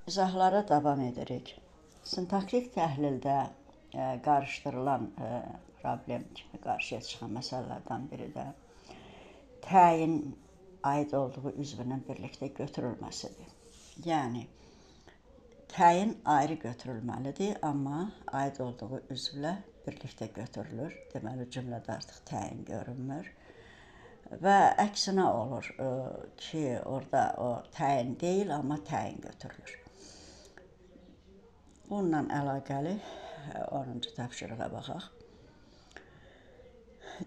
İzahlara davam edirik. Sintaktik təhlildə qarışdırılan problem kimi qarşıya çıxan məsələlərdən biri də təyin aid olduğu üzvünün birlikdə götürülməsidir. Yəni, təyin ayrı götürülməlidir, amma aid olduğu üzvlə birlikdə götürülür. Deməli, cümlədə artıq təyin görünmür. Və əksinə olur ki, orada o təyin deyil, amma təyin götürülür. Bununla əlaqəli 10-cu tapşırığa baxaq.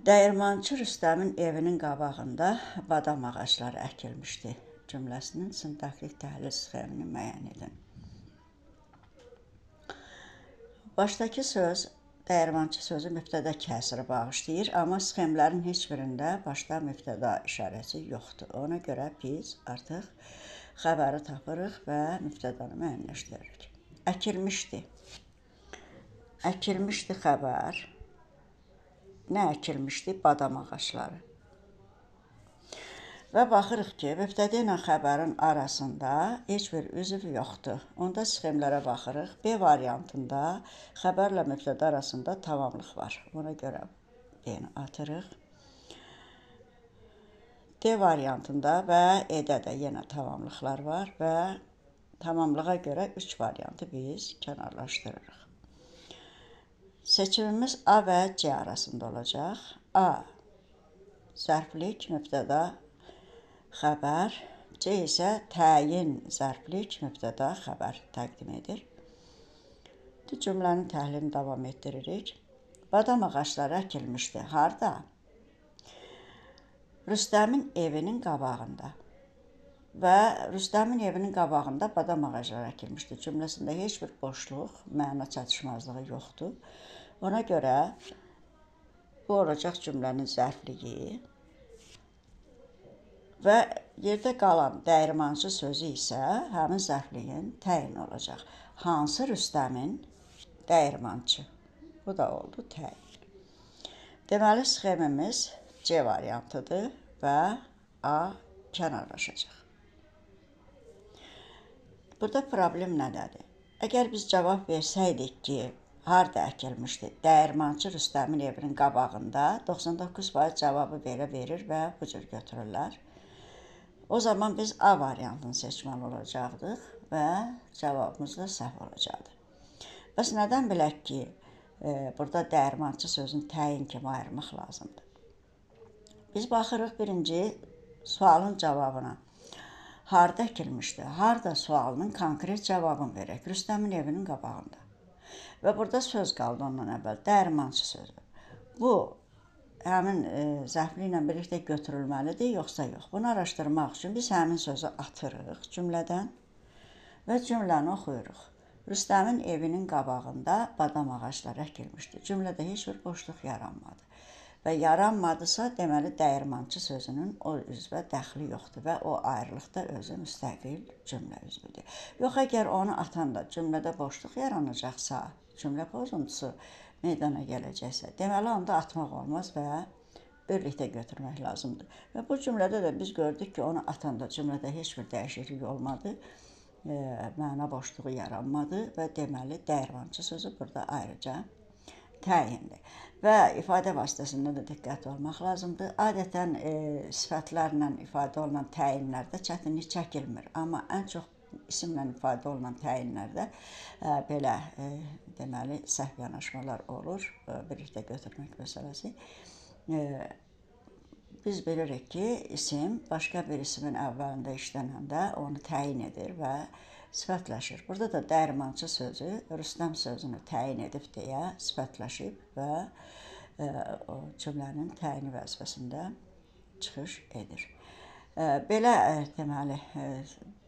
Dəyirmançı Rüstəmin evinin qabağında badam ağacları əkilmişdi cümləsinin sintaktik təhlil sxemini müəyyən edin. Başdakı söz dəyirmançı sözü mübtəda kəsiri bağışlayır, amma sxemlərin heç birində başda mübtəda işarəsi yoxdur. Ona görə biz artıq xəbəri tapırıq və mübtədanı müəyyənləşdiririk. Əkilmişdi. Əkilmişdi xəbər. Nə əkilmişdi? Badam ağacları. Və baxırıq ki, mübtədə ilə xəbərin arasında heç bir üzv yoxdur. Onda sxemlərə baxırıq. B variantında xəbərlə mübtədə arasında tamamlıq var. Buna görə B-ni atırıq. D variantında və E-də də yenə tamamlıqlar var və tamamlığa görə 3 variantı biz kənarlaşdırırıq. Seçimimiz A və C arasında olacaq. A. Zərflik, mübtəda, xəbər. C isə təyin, zərflik, mübtəda, xəbər təqdim edir. Cümlənin təhlilini davam etdiririk. Badam ağacları əkilmişdi. Harda? Rüstəmin evinin qabağında. Və Rüstəmin evinin qabağında badam ağacları əkilmişdi cümləsində heç bir boşluq, məna çatışmazlığı yoxdur. Ona görə bu olacaq cümlənin zərfliyi və yerdə qalan dəyirmançı sözü isə həmin zərfliyin təyini olacaq. Hansı Rüstəmin? Dəyirmançı. Bu da oldu təyin. Deməli, sxemimiz C variantıdır və A kənarlaşacaq. Burada problem nədədir? Əgər biz cavab versəydik ki, harda əkilmişdi? Dəyirmançı Rüstəmin evinin qabağında 99% cavabı verir və bu cür götürürlər. O zaman biz A variantını seçməli olacaqdıq və cavabımız da səhv olacaqdır. Bəs nədən bilək ki, burada dəyirmançı sözünü təyin kimi ayırmaq lazımdır? Biz baxırıq birinci sualın cavabına. Harda əkilmişdi? Harda sualının konkret cavabını verək. Rüstəmin evinin qabağında. Və burada söz qaldı ondan əvvəl. Dəyirmançı sözü. Bu, həmin zərfli ilə birlikdə götürülməlidir, yoxsa yox? Bunu araşdırmaq üçün biz həmin sözü atırıq cümlədən və cümləni oxuyuruq. Rüstəmin evinin qabağında badam ağacları əkilmişdi. Cümlədə heç bir boşluq yaranmadı. Və yaranmadısa, deməli, dəyirmançı sözünün o üzvə dəxli yoxdur və o ayrılıqda özü müstəqil cümlə üzvüdür. Yox, əgər onu atanda cümlədə boşluq yaranacaqsa, cümlə pozuntusu meydana gələcəksə, deməli, onda atmaq olmaz və birlikdə götürmək lazımdır. Və bu cümlədə də biz gördük ki, onu atanda cümlədə heç bir dəyişiklik olmadı, məna boşluğu yaranmadı və deməli, dəyirmançı sözü burada ayrıca təyindir. Və ifadə vasitəsində də diqqətli olmaq lazımdır. Adətən sifətlərlə ifadə olunan təyinlərdə çətinlik çəkilmir. Amma ən çox isimlə ifadə olunan təyinlərdə belə deməli səhv yanaşmalar olur. Birlikdə götürmək məsələsi. Biz bilirik ki, isim başqa bir ismin əvvəlində işlənəndə onu təyin edir və sifətləşir. Burada da dəyirmançı sözü Rüstəm sözünü təyin edib deyə sifətləşib və o cümlənin təyini vəzifəsində çıxış edir. Belə deməli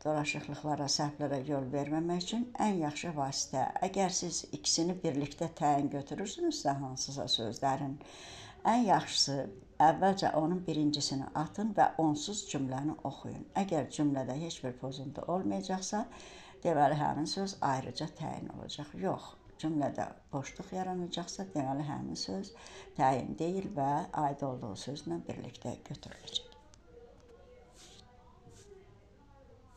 dolaşıqlıqlara, səhvlərə yol verməmək üçün ən yaxşı vasitə, əgər siz ikisini birlikdə təyin götürürsünüzsə hansısa sözlərin, ən yaxşısı əvvəlcə onun birincisini atın və onsuz cümləni oxuyun. Əgər cümlədə heç bir pozuntu olmayacaqsa, deməli həmin söz ayrıca təyin olacaq. Yox, cümlədə boşluq yaranacaqsa, deməli həmin söz təyin deyil və aid olduğu sözlə birlikdə götürüləcək.